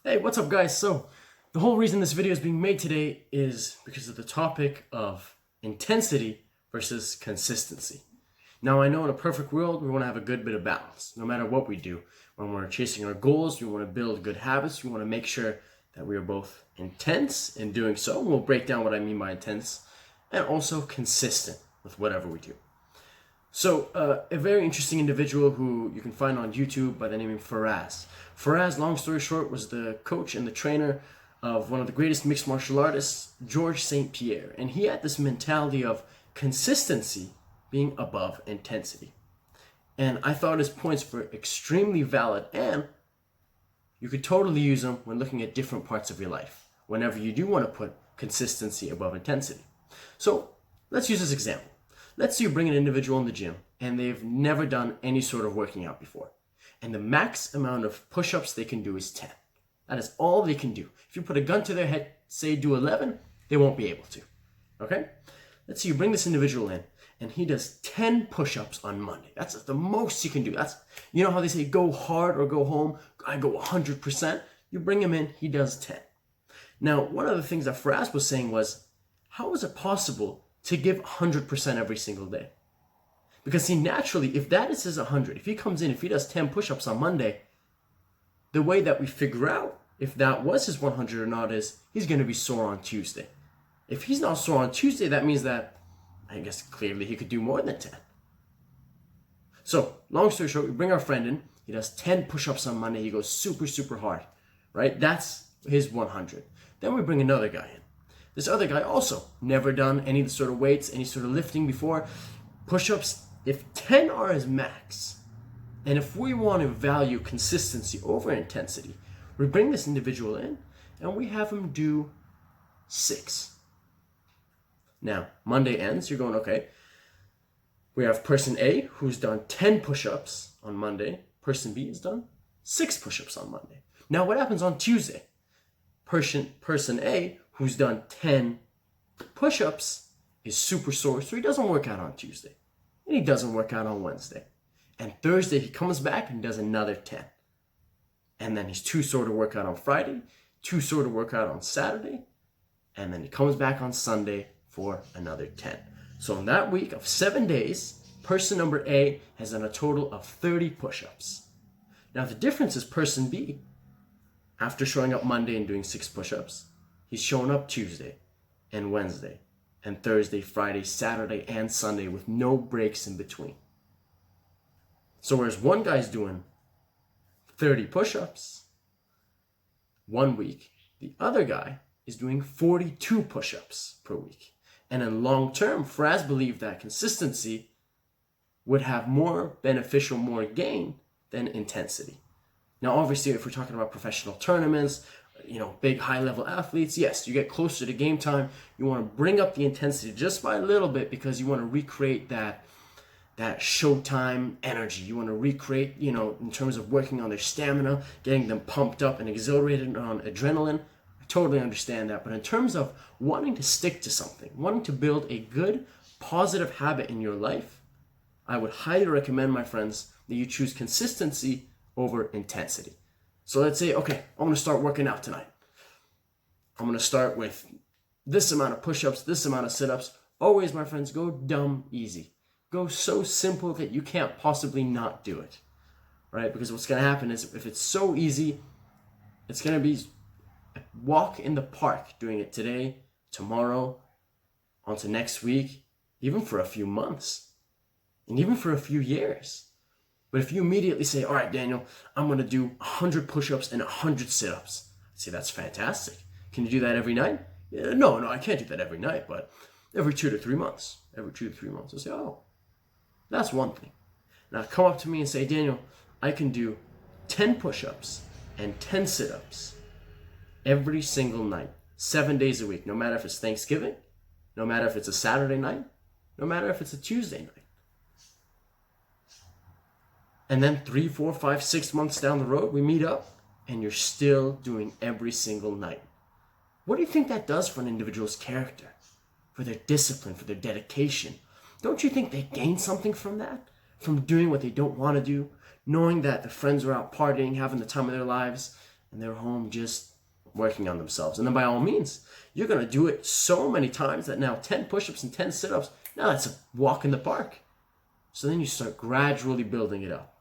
Hey, what's up guys? So, the whole reason this video is being made today is because of the topic of intensity versus consistency. Now, I know in a perfect world, we want to have a good bit of balance, no matter what we do. When we're chasing our goals, we want to build good habits, we want to make sure that we are both intense in doing so. We'll break down what I mean by intense, and also consistent with whatever we do. So, a very interesting individual who you can find on YouTube by the name of Faraz. Faraz, long story short, was the coach and the trainer of one of the greatest mixed martial artists, Georges St-Pierre. And he had this mentality of consistency being above intensity. And I thought his points were extremely valid, and you could totally use them when looking at different parts of your life, whenever you do want to put consistency above intensity. So, let's use this example. Let's say you bring an individual in the gym and they've never done any sort of working out before. And the max amount of push-ups they can do is 10. That is all they can do. If you put a gun to their head, say do 11, they won't be able to. Okay? Let's say you bring this individual in and he does 10 push-ups on Monday. That's the most he can do. That's, you know how they say go hard or go home? I go 100%. You bring him in, he does 10. Now, one of the things that Faraz was saying was, how is it possible to give 100% every single day? Because see, naturally, if that is his 100, if he comes in, if he does 10 push-ups on Monday, the way that we figure out if that was his 100 or not is he's going to be sore on Tuesday. If he's not sore on Tuesday, that means that, I guess clearly he could do more than 10. So, long story short, we bring our friend in, he does 10 push-ups on Monday, he goes super, super hard, right? That's his 100. Then we bring another guy in. This other guy also never done any sort of weights, any sort of lifting before. Push-ups, if 10 are his max, and if we want to value consistency over intensity, we bring this individual in and we have him do 6. Now, Monday ends, you're going, okay, we have person A who's done 10 push-ups on Monday. Person B has done 6 push-ups on Monday. Now, what happens on Tuesday? Person A, who's done 10 push-ups, is super sore, so he doesn't work out on Tuesday. And he doesn't work out on Wednesday. And Thursday, he comes back and does another 10. And then he's too sore to work out on Friday, too sore to work out on Saturday, and then he comes back on Sunday for another 10. So in that week of 7 days, person number A has done a total of 30 push-ups. Now the difference is person B, after showing up Monday and doing 6 push-ups, he's showing up Tuesday and Wednesday and Thursday, Friday, Saturday, and Sunday with no breaks in between. So whereas one guy's doing 30 push-ups 1 week, the other guy is doing 42 push-ups per week. And in long term, Faraz believed that consistency would have more beneficial, more gain than intensity. Now, obviously, if we're talking about professional tournaments, big high-level athletes, yes, you get closer to game time, you want to bring up the intensity just by a little bit because you want to recreate that showtime energy. You want to recreate, in terms of working on their stamina, getting them pumped up and exhilarated on adrenaline. I totally understand that. But in terms of wanting to stick to something, wanting to build a good, positive habit in your life, I would highly recommend, my friends, that you choose consistency over intensity. So let's say, okay, I'm going to start working out tonight. I'm going to start with this amount of push-ups, this amount of sit-ups. Always, my friends, go dumb easy. Go so simple that you can't possibly not do it, right? Because what's going to happen is if it's so easy, it's going to be a walk in the park doing it today, tomorrow, onto next week, even for a few months, and even for a few years. But if you immediately say, all right, Daniel, I'm going to do 100 push-ups and 100 sit-ups. I'd say, that's fantastic. Can you do that every night? Yeah, no, I can't do that every night, but every 2 to 3 months. Every 2 to 3 months. I'll say, oh, that's one thing. Now come up to me and say, Daniel, I can do 10 push-ups and 10 sit-ups every single night, 7 days a week, no matter if it's Thanksgiving, no matter if it's a Saturday night, no matter if it's a Tuesday night. And then 3, 4, 5, 6 months down the road, we meet up and you're still doing every single night. What do you think that does for an individual's character, for their discipline, for their dedication? Don't you think they gain something from that? From doing what they don't want to do, knowing that their friends are out partying, having the time of their lives, and they're home just working on themselves. And then by all means, you're going to do it so many times that now 10 push-ups and 10 sit-ups, now that's a walk in the park. So then you start gradually building it up.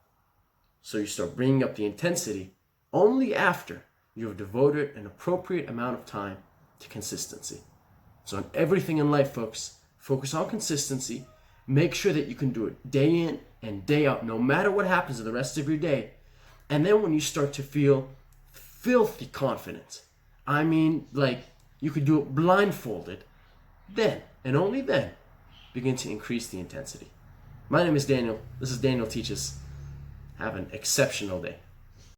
So you start bringing up the intensity only after you have devoted an appropriate amount of time to consistency. So in everything in life, folks, focus on consistency. Make sure that you can do it day in and day out, no matter what happens in the rest of your day. And then when you start to feel filthy confident, I mean, like you could do it blindfolded, then and only then begin to increase the intensity. My name is Daniel. This is Daniel Teaches. Have an exceptional day.